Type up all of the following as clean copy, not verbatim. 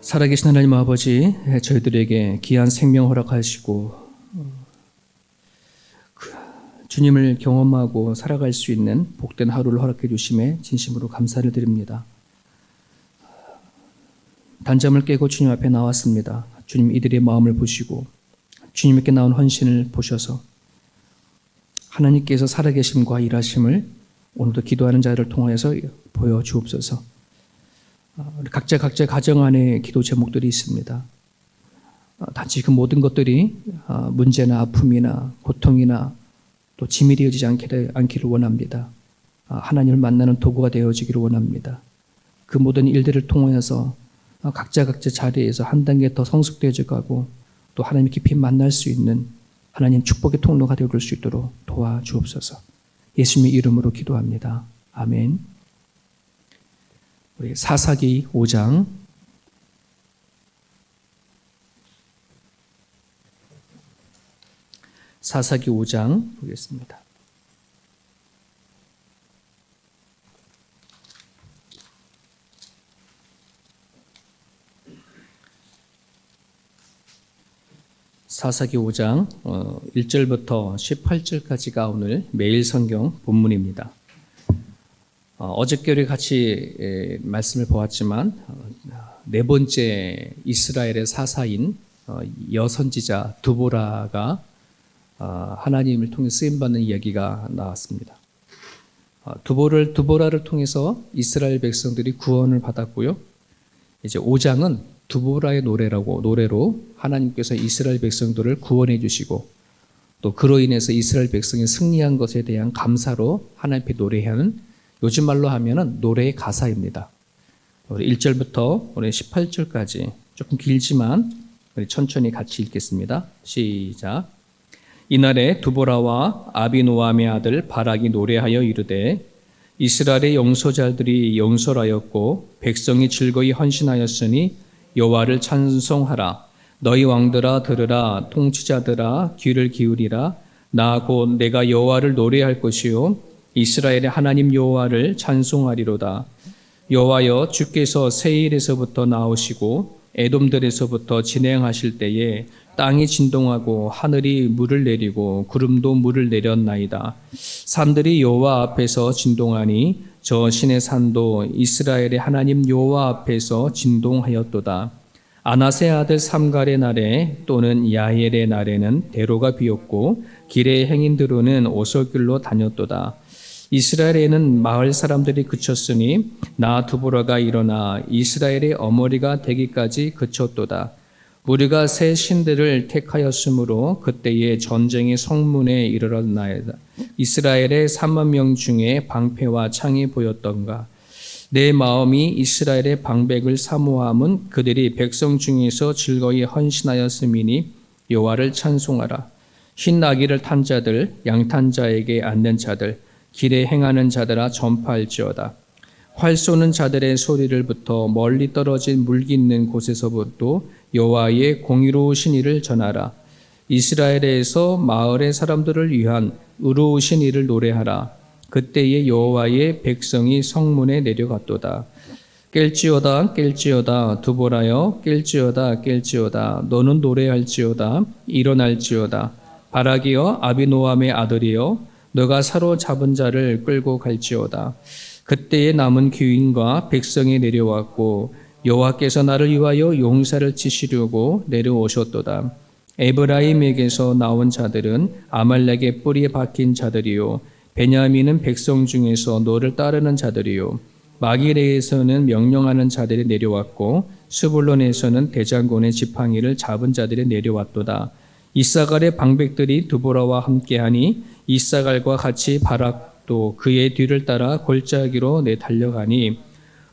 살아계신 하나님 아버지, 저희들에게 귀한 생명 허락하시고 주님을 경험하고 살아갈 수 있는 복된 하루를 허락해 주심에 진심으로 감사를 드립니다. 단잠을 깨고 주님 앞에 나왔습니다. 주님 이들의 마음을 보시고 주님께 나온 헌신을 보셔서 하나님께서 살아계심과 일하심을 오늘도 기도하는 자를 통해서 보여주옵소서. 각자 가정 안에 기도 제목들이 있습니다. 단지 그 모든 것들이 문제나 아픔이나 고통이나 또 짐이 되어지지 않기를 원합니다. 하나님을 만나는 도구가 되어지기를 원합니다. 그 모든 일들을 통해서 각자 자리에서 한 단계 더 성숙되어져 가고 또 하나님 깊이 만날 수 있는 하나님 축복의 통로가 되어줄 수 있도록 도와주옵소서. 예수님의 이름으로 기도합니다. 아멘. 우리 사사기 5장 보겠습니다. 사사기 5장 1절부터 18절까지가 오늘 매일 성경 본문입니다. 어저께 우리 같이 말씀을 보았지만 네 번째 이스라엘의 사사인 여선지자 드보라가 하나님을 통해 쓰임받는 이야기가 나왔습니다. 드보라를 통해서 이스라엘 백성들이 구원을 받았고요. 이제 5장은 드보라의 노래로 하나님께서 이스라엘 백성들을 구원해 주시고 또 그로 인해서 이스라엘 백성이 승리한 것에 대한 감사로 하나님께 노래하는, 요즘 말로 하면은 노래의 가사입니다. 우리 1절부터 우리 18절까지 조금 길지만 우리 천천히 같이 읽겠습니다. 시작. 이날에 드보라와 아비노함의 아들 바락이 노래하여 이르되 이스라엘의 용서자들이 용서하였고 백성이 즐거이 헌신하였으니 여호와를 찬송하라. 너희 왕들아 들으라. 통치자들아 귀를 기울이라. 나 곧 내가 여호와를 노래할 것이요 이스라엘의 하나님 여호와를 찬송하리로다. 여호와여, 주께서 세일에서부터 나오시고 에돔들에서부터 진행하실 때에 땅이 진동하고 하늘이 물을 내리고 구름도 물을 내렸나이다. 산들이 여호와 앞에서 진동하니 저 신의 산도 이스라엘의 하나님 여호와 앞에서 진동하였도다. 아나세 아들 삼갈의 날에 또는 야헬의 날에는 대로가 비었고 길의 행인들로는 오솔길로 다녔도다. 이스라엘에는 마을 사람들이 그쳤으니 나 드보라가 일어나 이스라엘의 어머니가 되기까지 그쳤도다. 우리가 새 신들을 택하였으므로 그때에 전쟁의 성문에 이르렀나이다. 이스라엘의 3만 명 중에 방패와 창이 보였던가. 내 마음이 이스라엘의 방백을 사모함은 그들이 백성 중에서 즐거이 헌신하였음이니 여호와를 찬송하라. 흰 나귀를 탄 자들, 양 탄 자에게 앉는 자들, 길에 행하는 자들아 전파할지어다. 활 쏘는 자들의 소리를부터 멀리 떨어진 물기 있는 곳에서부터 여호와의 공의로우신 일을 전하라. 이스라엘에서 마을의 사람들을 위한 의로우신 일을 노래하라. 그때에 여호와의 백성이 성문에 내려갔도다. 깰지어다 드보라여, 깰지어다 너는 노래할지어다. 일어날지어다. 바락이여, 아비노함의 아들이여, 너가 사로잡은 자를 끌고 갈지어다. 그때에 남은 귀인과 백성이 내려왔고 여호와께서 나를 위하여 용사를 치시려고 내려오셨도다. 에브라임에게서 나온 자들은 아말렉의 뿌리에 박힌 자들이요 베냐민은 백성 중에서 너를 따르는 자들이요 마기레에서는 명령하는 자들이 내려왔고 스불론에서는 대장군의 지팡이를 잡은 자들이 내려왔도다. 이사갈의 방백들이 드보라와 함께하니 이사갈과 같이 바락도 그의 뒤를 따라 골짜기로 내달려가니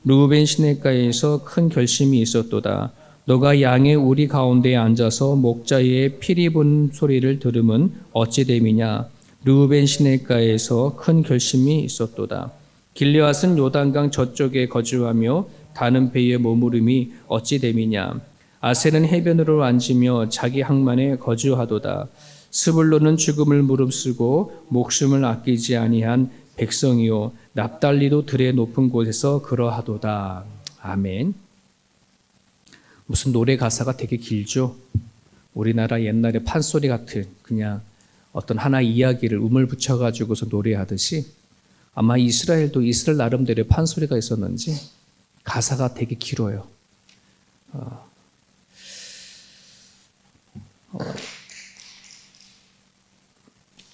르우벤 시내가에서 큰 결심이 있었도다. 너가 양의 우리 가운데에 앉아서 목자의 피리 부는 소리를 들으면 어찌 됨이냐. 르우벤 시내가에서 큰 결심이 있었도다. 길르앗은 요단강 저쪽에 거주하며 다는 배에 머무름이 어찌 됨이냐. 아셀은 해변으로 앉으며 자기 항만에 거주하도다. 스불론은 죽음을 무릅쓰고 목숨을 아끼지 아니한 백성이요 납달리도 들의 높은 곳에서 그러하도다. 아멘. 무슨 노래 가사가 되게 길죠. 우리나라 옛날에 판소리 같은 그냥 어떤 하나의 이야기를 음을 붙여가지고서 노래하듯이 아마 이스라엘도 이스라엘 나름대로의 판소리가 있었는지 가사가 되게 길어요.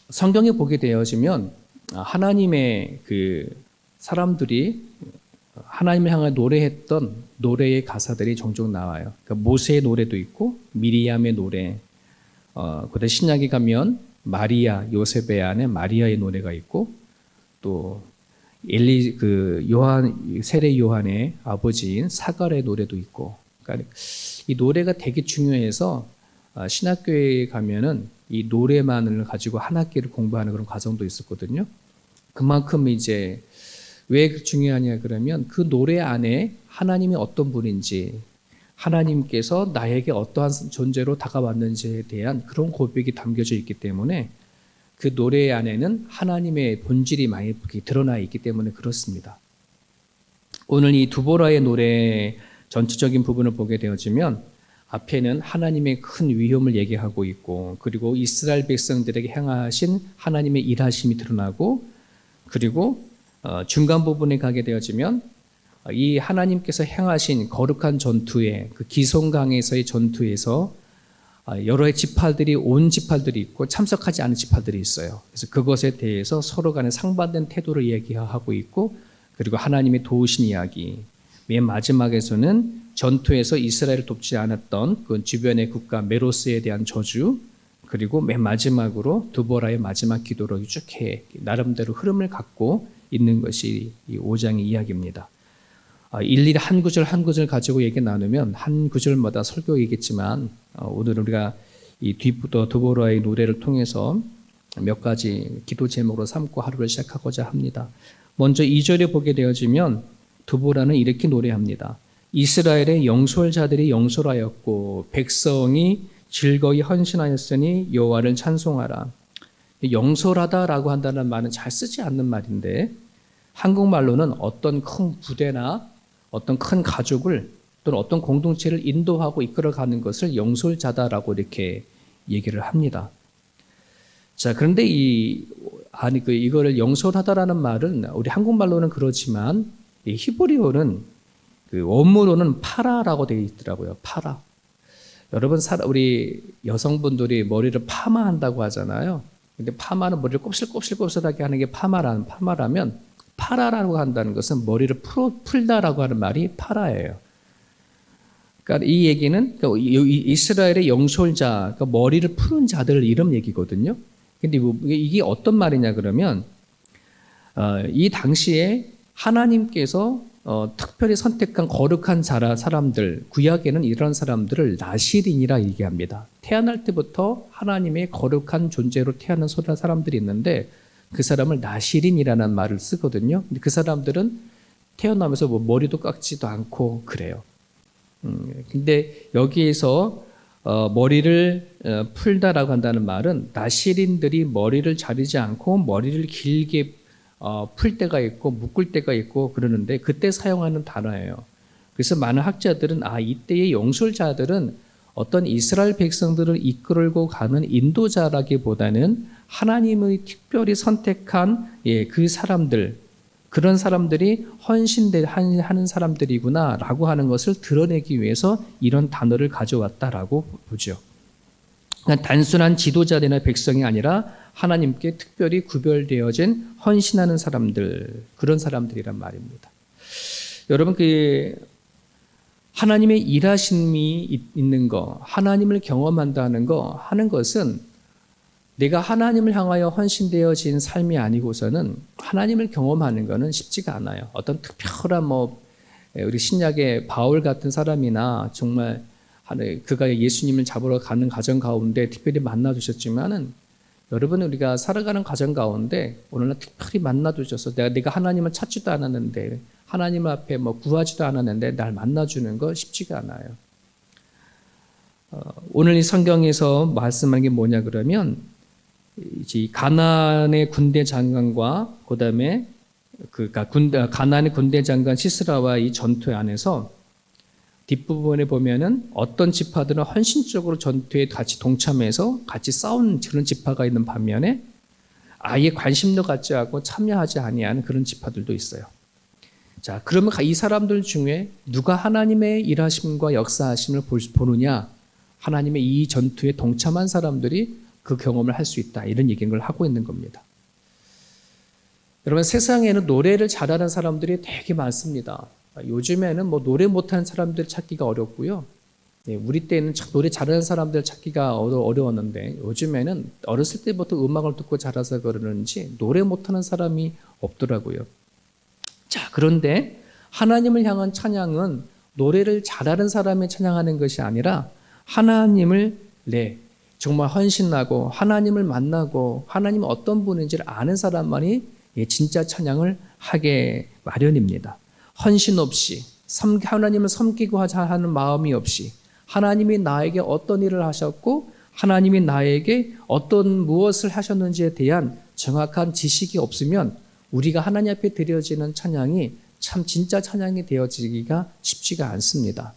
성경에 보게 되어지면 하나님의 그 사람들이 하나님을 향해 노래했던 노래의 가사들이 종종 나와요. 그러니까 모세의 노래도 있고 미리암의 노래, 그다음 신약에 가면 마리아, 요셉의 아내 마리아의 노래가 있고 또 세례 요한의 아버지인 사갈의 노래도 있고, 그러니까 이 노래가 되게 중요해서 신학교에 가면은 이 노래만을 가지고 한 학기를 공부하는 그런 과정도 있었거든요. 그만큼 이제 왜 중요하냐 그러면 그 노래 안에 하나님이 어떤 분인지, 하나님께서 나에게 어떠한 존재로 다가왔는지에 대한 그런 고백이 담겨져 있기 때문에 그 노래 안에는 하나님의 본질이 많이 드러나 있기 때문에 그렇습니다. 오늘 이 두보라의 노래 전체적인 부분을 보게 되어지면 앞에는 하나님의 큰 위엄을 얘기하고 있고, 그리고 이스라엘 백성들에게 행하신 하나님의 일하심이 드러나고, 그리고 중간 부분에 가게 되어지면 이 하나님께서 행하신 거룩한 전투에, 그 기송강에서의 전투에서 여러 지파들이 온 지파들이 있고 참석하지 않은 지파들이 있어요. 그래서 그것에 대해서 서로 간에 상반된 태도를 얘기하고 있고, 그리고 하나님의 도우신 이야기, 맨 마지막에서는 전투에서 이스라엘을 돕지 않았던 그 주변의 국가 메로스에 대한 저주, 그리고 맨 마지막으로 두보라의 마지막 기도로 쭉 나름대로 흐름을 갖고 있는 것이 이 5장의 이야기입니다. 일일이 한 구절 한 구절 가지고 얘기 나누면 한 구절마다 설교이겠지만 오늘 우리가 이 뒤부터 두보라의 노래를 통해서 몇 가지 기도 제목으로 삼고 하루를 시작하고자 합니다. 먼저 2절에 보게 되어지면 두보라는 이렇게 노래합니다. 이스라엘의 영솔자들이 영솔하였고 백성이 즐거이 헌신하였으니 여호와를 찬송하라. 영솔하다라고 한다는 말은 잘 쓰지 않는 말인데 한국말로는 어떤 큰 부대나 어떤 큰 가족을 또는 어떤 공동체를 인도하고 이끌어가는 것을 영솔자다라고 이렇게 얘기를 합니다. 자, 그런데 이거를 영솔하다라는 말은 우리 한국말로는 그렇지만 이 히브리어는 그 원문으로는 파라라고 되어 있더라고요. 파라. 여러분, 우리 여성분들이 머리를 파마한다고 하잖아요. 근데 파마는 머리를 곱슬곱슬곱슬하게 하는 게 파마라면 파라라고 한다는 것은 머리를 풀다라고 하는 말이 파라예요. 그러니까 이 얘기는 이스라엘의 영솔자, 그러니까 머리를 푸는 자들 이름 얘기거든요. 근데 이게 어떤 말이냐 그러면 이 당시에 하나님께서 특별히 선택한 거룩한 사람들, 구약에는 이런 사람들을 나시린이라 얘기합니다. 태어날 때부터 하나님의 거룩한 존재로 태어난 사람들이 있는데 그 사람을 나시린이라는 말을 쓰거든요. 근데 그 사람들은 태어나면서 뭐 머리도 깎지도 않고 그래요. 근데 여기에서 머리를 풀다라고 한다는 말은 나시린들이 머리를 자르지 않고 머리를 길게 풀 때가 있고 묶을 때가 있고 그러는데 그때 사용하는 단어예요. 그래서 많은 학자들은 이때의 영솔자들은 어떤 이스라엘 백성들을 이끌고 가는 인도자라기보다는 하나님의 특별히 선택한 그 사람들, 그런 사람들이 헌신하는 사람들이구나라고 하는 것을 드러내기 위해서 이런 단어를 가져왔다라고 보죠. 그러니까 단순한 지도자들이나 백성이 아니라 하나님께 특별히 구별되어진 헌신하는 사람들, 그런 사람들이란 말입니다. 여러분, 하나님의 일하심이 있는 거, 하나님을 경험한다는 거 하는 것은 내가 하나님을 향하여 헌신되어진 삶이 아니고서는 하나님을 경험하는 것은 쉽지가 않아요. 어떤 특별한 우리 신약의 바울 같은 사람이나 정말 그가 예수님을 잡으러 가는 과정 가운데 특별히 만나 주셨지만은 여러분, 우리가 살아가는 과정 가운데 오늘날 특별히 만나 주셔서 내가 하나님을 찾지도 않았는데 하나님 앞에 구하지도 않았는데 날 만나 주는 거 쉽지가 않아요. 오늘 이 성경에서 말씀하는 게 뭐냐 그러면 이제 가나안의 군대 장관과 그다음에 가나안의 군대 장관 시스라와 이 전투 안에서 뒷부분에 보면은 어떤 지파들은 헌신적으로 전투에 같이 동참해서 같이 싸운 그런 지파가 있는 반면에 아예 관심도 갖지 않고 참여하지 아니하는 그런 지파들도 있어요. 자, 그러면 이 사람들 중에 누가 하나님의 일하심과 역사하심을 보느냐? 하나님의 이 전투에 동참한 사람들이 그 경험을 할 수 있다. 이런 얘기를 하고 있는 겁니다. 여러분, 세상에는 노래를 잘하는 사람들이 되게 많습니다. 요즘에는 뭐 노래 못하는 사람들 찾기가 어렵고요. 우리 때는 노래 잘하는 사람들 찾기가 어려웠는데 요즘에는 어렸을 때부터 음악을 듣고 자라서 그러는지 노래 못하는 사람이 없더라고요. 자, 그런데 하나님을 향한 찬양은 노래를 잘하는 사람이 찬양하는 것이 아니라 하나님을 정말 헌신하고 하나님을 만나고 하나님이 어떤 분인지를 아는 사람만이 진짜 찬양을 하게 마련입니다. 헌신 없이 하나님을 섬기고 하는 마음이 없이 하나님이 나에게 어떤 일을 하셨고 하나님이 나에게 어떤 무엇을 하셨는지에 대한 정확한 지식이 없으면 우리가 하나님 앞에 드려지는 찬양이 참 진짜 찬양이 되어지기가 쉽지가 않습니다.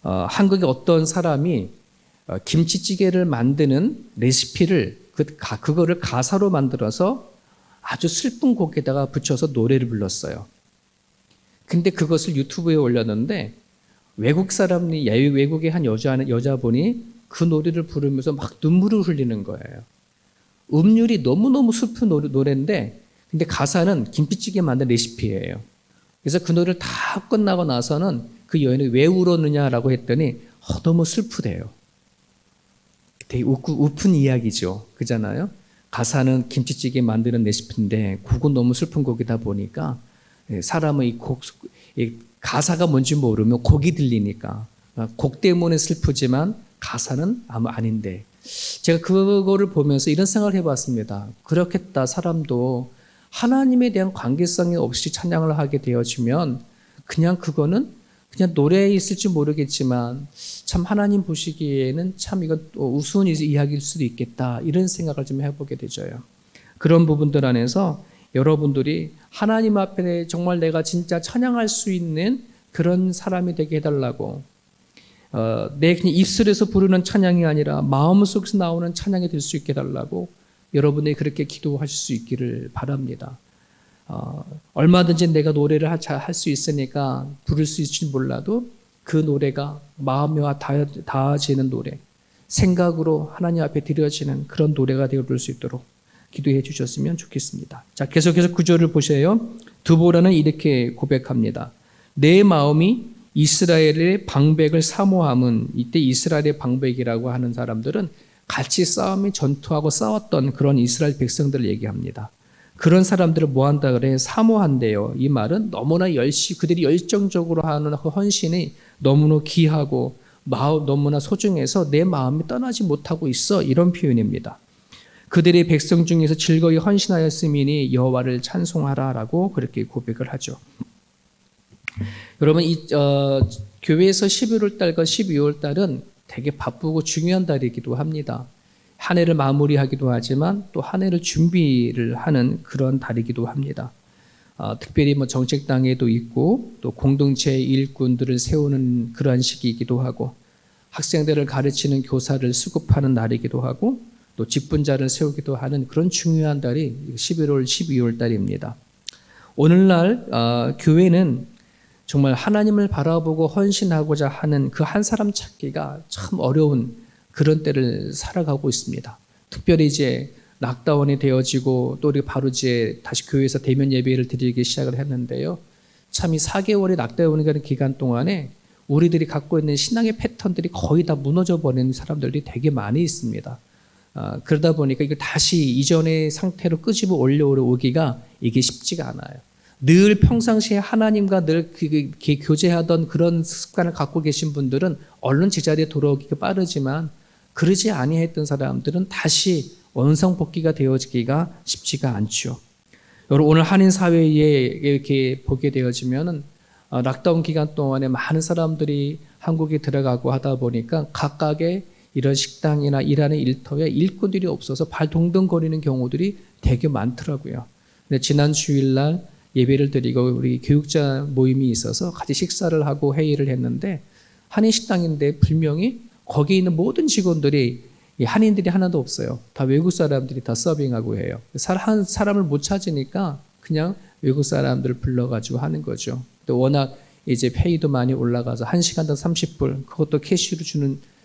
한국의 어떤 사람이 김치찌개를 만드는 레시피를 그거를 가사로 만들어서 아주 슬픈 곡에다가 붙여서 노래를 불렀어요. 근데 그것을 유튜브에 올렸는데 외국의 한 여자분이 그 노래를 부르면서 막 눈물을 흘리는 거예요. 음률이 너무너무 슬픈 노래인데 근데 가사는 김치찌개 만든 레시피예요. 그래서 그 노래를 다 끝나고 나서는 그 여인이 왜 울었느냐라고 했더니 너무 슬프대요. 되게 우픈 이야기죠. 그잖아요. 가사는 김치찌개 만드는 레시피인데 곡은 너무 슬픈 곡이다 보니까 사람은 이 가사가 뭔지 모르면 곡이 들리니까 곡 때문에 슬프지만 가사는 아닌데 제가 그거를 보면서 이런 생각을 해봤습니다. 그렇겠다. 사람도 하나님에 대한 관계성이 없이 찬양을 하게 되어지면 그냥 그거는 그냥 노래에 있을지 모르겠지만 참 하나님 보시기에는 참 이건 우스운 이야기일 수도 있겠다. 이런 생각을 좀 해보게 되죠요. 그런 부분들 안에서 여러분들이 하나님 앞에 정말 내가 진짜 찬양할 수 있는 그런 사람이 되게 해달라고 내 그냥 입술에서 부르는 찬양이 아니라 마음속에서 나오는 찬양이 될 수 있게 해달라고 여러분이 그렇게 기도하실 수 있기를 바랍니다. 얼마든지 내가 노래를 할 수 있으니까 부를 수 있을지 몰라도 그 노래가 마음과 닿아지는 노래, 생각으로 하나님 앞에 드려지는 그런 노래가 되어줄 수 있도록 기도해 주셨으면 좋겠습니다. 자, 계속해서 구절을 보세요. 드보라는 이렇게 고백합니다. 내 마음이 이스라엘의 방백을 사모함은 이때 이스라엘의 방백이라고 하는 사람들은 같이 전투하고 싸웠던 그런 이스라엘 백성들을 얘기합니다. 그런 사람들을 뭐 한다 그래? 사모한대요. 이 말은 너무나 그들이 열정적으로 하는 그 헌신이 너무나 귀하고 너무나 소중해서 내 마음이 떠나지 못하고 있어. 이런 표현입니다. 그들의 백성 중에서 즐거이 헌신하였음이니 여호와를 찬송하라라고 그렇게 고백을 하죠. 여러분, 교회에서 11월 달과 12월 달은 되게 바쁘고 중요한 달이기도 합니다. 한 해를 마무리하기도 하지만 또 한 해를 준비를 하는 그런 달이기도 합니다. 특별히 정책당에도 있고 또 공동체 일꾼들을 세우는 그러한 시기이기도 하고 학생들을 가르치는 교사를 수급하는 날이기도 하고 또 직분자를 세우기도 하는 그런 중요한 달이 11월, 12월 달입니다. 오늘날 교회는 정말 하나님을 바라보고 헌신하고자 하는 그 한 사람 찾기가 참 어려운 그런 때를 살아가고 있습니다. 특별히 이제 락다운이 되어지고 또 우리 바로 이제 다시 교회에서 대면 예배를 드리기 시작을 했는데요. 참 이 4개월의 락다운이 되는 기간 동안에 우리들이 갖고 있는 신앙의 패턴들이 거의 다 무너져 버리는 사람들이 되게 많이 있습니다. 그러다 보니까 이걸 다시 이전의 상태로 끄집어 올려오기가 이게 쉽지가 않아요. 늘 평상시에 하나님과 늘 교제하던 그런 습관을 갖고 계신 분들은 얼른 제자리에 돌아오기가 빠르지만 그러지 아니했던 사람들은 다시 원상복귀가 되어지기가 쉽지가 않죠. 여러분, 오늘 한인 사회에 이렇게 보게 되어지면은 락다운 기간 동안에 많은 사람들이 한국에 들어가고 하다 보니까 각각의 이런 식당이나 일하는 일터에 일꾼들이 없어서 발 동동거리는 경우들이 되게 많더라고요. 근데 지난 주일날 예배를 드리고 우리 교육자 모임이 있어서 같이 식사를 하고 회의를 했는데 한인식당인데 분명히 거기에 있는 모든 직원들이 한인들이 하나도 없어요. 다 외국 사람들이 다 서빙하고 해요. 한 사람을 못 찾으니까 그냥 외국 사람들을 불러가지고 하는 거죠. 또 워낙 이제 페이도 많이 올라가서 1시간당 30불, 그것도 캐시로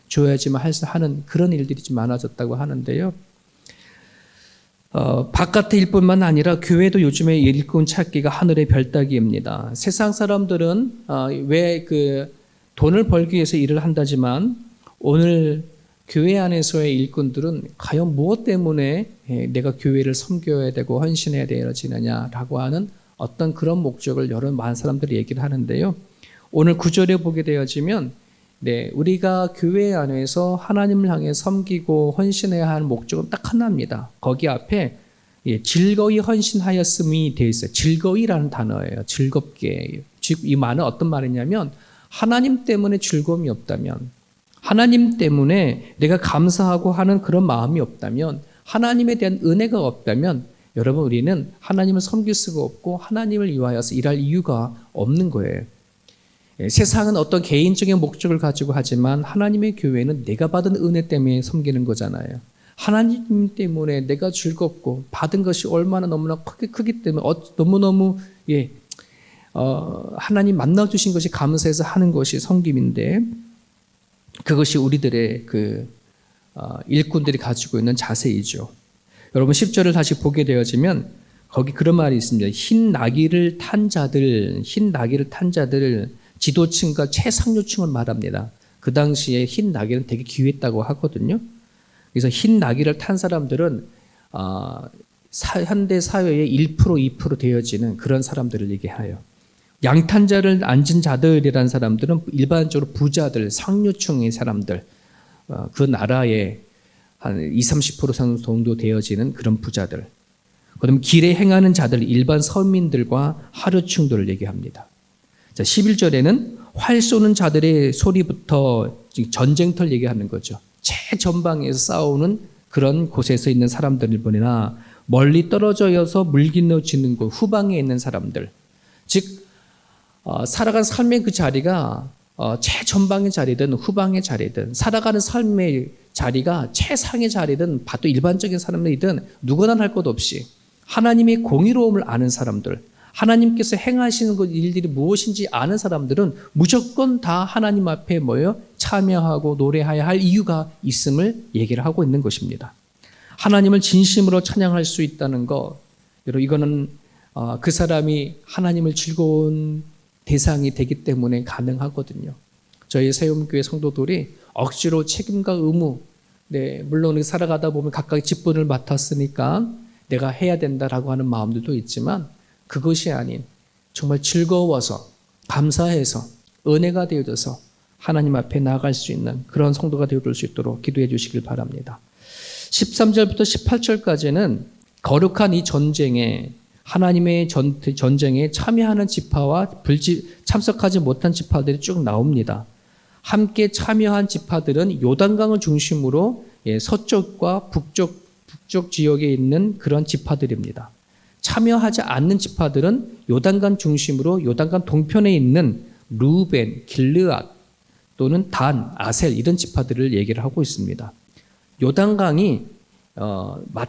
줘야지만 하는 그런 일들이 좀 많아졌다고 하는데요. 바깥의 일뿐만 아니라 교회도 요즘에 일꾼 찾기가 하늘의 별 따기입니다. 세상 사람들은 왜 돈을 벌기 위해서 일을 한다지만 오늘 교회 안에서의 일꾼들은 과연 무엇 때문에 내가 교회를 섬겨야 되고 헌신해야 되느냐라고 하는 어떤 그런 목적을 여러 많은 사람들이 얘기를 하는데요. 오늘 9절에 보게 되어지면 우리가 교회 안에서 하나님을 향해 섬기고 헌신해야 하는 목적은 딱 하나입니다. 거기 앞에 즐거이 헌신하였음이 되어 있어요. 즐거이라는 단어예요. 즐겁게. 즉 이 말은 어떤 말이냐면 하나님 때문에 즐거움이 없다면, 하나님 때문에 내가 감사하고 하는 그런 마음이 없다면, 하나님에 대한 은혜가 없다면 여러분 우리는 하나님을 섬길 수가 없고 하나님을 위하여서 일할 이유가 없는 거예요. 세상은 어떤 개인적인 목적을 가지고 하지만 하나님의 교회는 내가 받은 은혜 때문에 섬기는 거잖아요. 하나님 때문에 내가 즐겁고 받은 것이 얼마나 너무나 크기 때문에 너무너무 하나님 만나주신 것이 감사해서 하는 것이 섬김인데 그것이 우리들의 일꾼들이 가지고 있는 자세이죠. 여러분 10절을 다시 보게 되어지면 거기 그런 말이 있습니다. 흰 나귀를 탄 자들 지도층과 최상류층을 말합니다. 그 당시에 흰 나귀는 되게 귀했다고 하거든요. 그래서 흰 나귀를 탄 사람들은 현대 사회의 1%, 2% 되어지는 그런 사람들을 얘기해요. 양탄자를 앉은 자들이라는 사람들은 일반적으로 부자들, 상류층의 사람들, 그 나라의 한 20, 30% 정도 되어지는 그런 부자들. 그다음에 길에 행하는 자들, 일반 서민들과 하류층들을 얘기합니다. 자, 11절에는 활 쏘는 자들의 소리부터 전쟁터를 얘기하는 거죠. 최전방에서 싸우는 그런 곳에서 있는 사람들을 보내나 멀리 떨어져서 물기너지는 곳 후방에 있는 사람들, 즉 살아가는 삶의 그 자리가 최전방의 자리든 후방의 자리든 살아가는 삶의 자리가 최상의 자리든 봐도 일반적인 사람들이든 누구나 할 것 없이 하나님의 공의로움을 아는 사람들, 하나님께서 행하시는 일들이 무엇인지 아는 사람들은 무조건 다 하나님 앞에 참여하고 노래해야 할 이유가 있음을 얘기를 하고 있는 것입니다. 하나님을 진심으로 찬양할 수 있다는 것, 여러분 이거는 그 사람이 하나님을 즐거운 대상이 되기 때문에 가능하거든요. 저희 세움교회 성도들이 억지로 책임과 의무, 물론 살아가다 보면 각각 직분을 맡았으니까 내가 해야 된다라고 하는 마음들도 있지만 그것이 아닌 정말 즐거워서 감사해서 은혜가 되어져서 하나님 앞에 나아갈 수 있는 그런 성도가 되어줄 수 있도록 기도해 주시길 바랍니다. 13절부터 18절까지는 거룩한 이 전쟁에 하나님의 전쟁에 참여하는 지파와 참석하지 못한 지파들이 쭉 나옵니다. 함께 참여한 지파들은 요단강을 중심으로 서쪽과 북쪽 지역에 있는 그런 지파들입니다. 참여하지 않는 지파들은 요단강 중심으로 요단강 동편에 있는 루벤, 길르앗 또는 단, 아셀 이런 지파들을 얘기를 하고 있습니다. 요단강이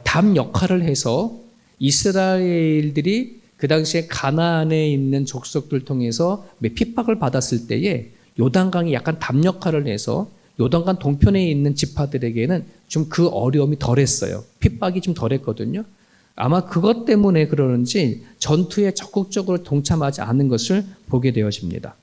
담 역할을 해서 이스라엘들이 그 당시에 가나안에 있는 족속들 통해서 핍박을 받았을 때에 요단강이 약간 담 역할을 해서 요단강 동편에 있는 지파들에게는 좀 그 어려움이 덜했어요. 핍박이 좀 덜했거든요. 아마 그것 때문에 그러는지 전투에 적극적으로 동참하지 않는 것을 보게 되어집니다.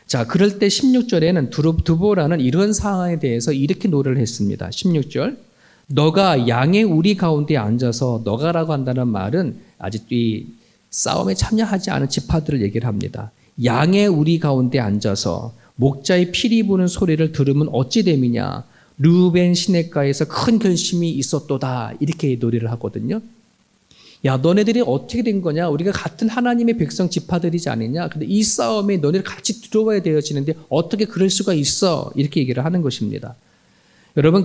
자, 그럴 때 16절에는 두보라는 이런 상황에 대해서 이렇게 노래를 했습니다. 16절. 너가 양의 우리 가운데 앉아서, 너가라고 한다는 말은 아직 이 싸움에 참여하지 않은 지파들을 얘기를 합니다. 양의 우리 가운데 앉아서 목자의 피리 부는 소리를 들으면 어찌 됨이냐. 르우벤 시냇가에서 큰 결심이 있었도다. 이렇게 노래를 하거든요. 야, 너네들이 어떻게 된 거냐? 우리가 같은 하나님의 백성 지파들이지 않느냐? 근데 이 싸움에 너네들 같이 들어와야 되어지는데 어떻게 그럴 수가 있어? 이렇게 얘기를 하는 것입니다. 여러분,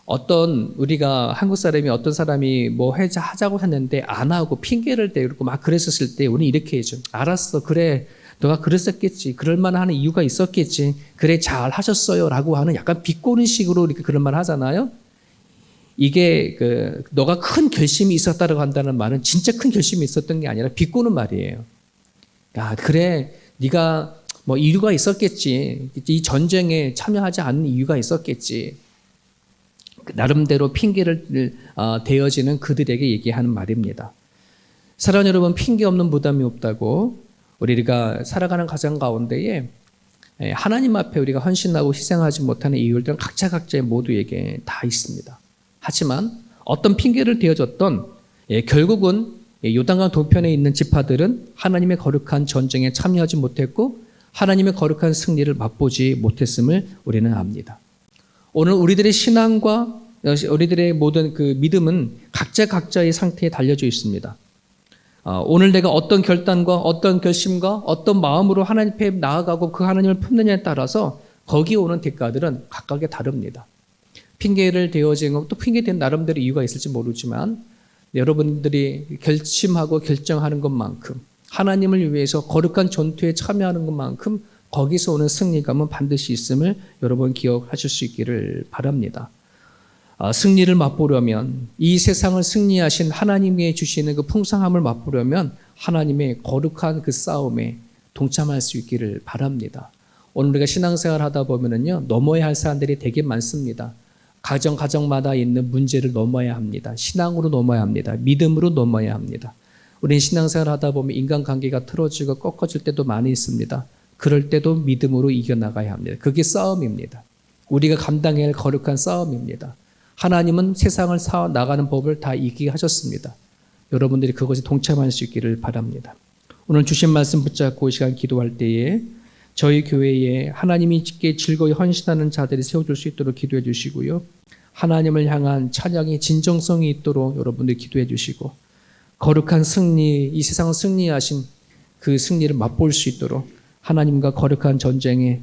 어떤 우리가 한국 사람이 어떤 사람이 뭐 하자고 했는데 안 하고 핑계를 대고 막 그랬었을 때 우리는 이렇게 해줘. 알았어. 그래. 너가 그랬었겠지. 그럴 만한 이유가 있었겠지. 그래 잘 하셨어요. 라고 하는 약간 비꼬는 식으로 이렇게 그런 말 하잖아요. 이게 너가 큰 결심이 있었다고 한다는 말은 진짜 큰 결심이 있었던 게 아니라 비꼬는 말이에요. 야, 그래. 네가 뭐 이유가 있었겠지. 이 전쟁에 참여하지 않는 이유가 있었겠지. 나름대로 핑계를 대어지는 그들에게 얘기하는 말입니다. 사랑하는 여러분, 핑계 없는 부담이 없다고 우리가 살아가는 가정 가운데에 하나님 앞에 우리가 헌신하고 희생하지 못하는 이유들은 각자의 모두에게 다 있습니다. 하지만 어떤 핑계를 대어줬던 결국은 요단강 동편에 있는 지파들은 하나님의 거룩한 전쟁에 참여하지 못했고 하나님의 거룩한 승리를 맛보지 못했음을 우리는 압니다. 오늘 우리들의 신앙과 우리들의 모든 그 믿음은 각자의 상태에 달려져 있습니다. 오늘 내가 어떤 결단과 어떤 결심과 어떤 마음으로 하나님 앞에 나아가고 그 하나님을 품느냐에 따라서 거기에 오는 대가들은 각각에 다릅니다. 핑계를 대어진 것도 핑계된 나름대로 이유가 있을지 모르지만 여러분들이 결심하고 결정하는 것만큼 하나님을 위해서 거룩한 전투에 참여하는 것만큼 거기서 오는 승리감은 반드시 있음을 여러분 기억하실 수 있기를 바랍니다. 승리를 맛보려면 이 세상을 승리하신 하나님이 주시는 그 풍성함을 맛보려면 하나님의 거룩한 그 싸움에 동참할 수 있기를 바랍니다. 오늘 우리가 신앙생활 하다 보면은요 넘어야 할 사람들이 되게 많습니다. 가정마다 있는 문제를 넘어야 합니다. 신앙으로 넘어야 합니다. 믿음으로 넘어야 합니다. 우리는 신앙생활 하다 보면 인간관계가 틀어지고 꺾어질 때도 많이 있습니다. 그럴 때도 믿음으로 이겨나가야 합니다. 그게 싸움입니다. 우리가 감당해야 할 거룩한 싸움입니다. 하나님은 세상을 나가는 법을 다 이기게 하셨습니다. 여러분들이 그것에 동참할 수 있기를 바랍니다. 오늘 주신 말씀 붙잡고 이 시간 기도할 때에 저희 교회에 하나님이 즐거이 헌신하는 자들이 세워줄 수 있도록 기도해 주시고요. 하나님을 향한 찬양의 진정성이 있도록 여러분들이 기도해 주시고 거룩한 승리, 이 세상을 승리하신 그 승리를 맛볼 수 있도록 하나님과 거룩한 전쟁에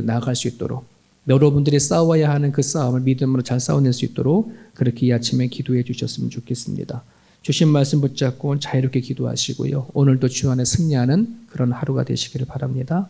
나아갈 수 있도록 여러분들이 싸워야 하는 그 싸움을 믿음으로 잘 싸워낼 수 있도록 그렇게 이 아침에 기도해 주셨으면 좋겠습니다. 주신 말씀 붙잡고 자유롭게 기도하시고요. 오늘도 주 안에 승리하는 그런 하루가 되시기를 바랍니다.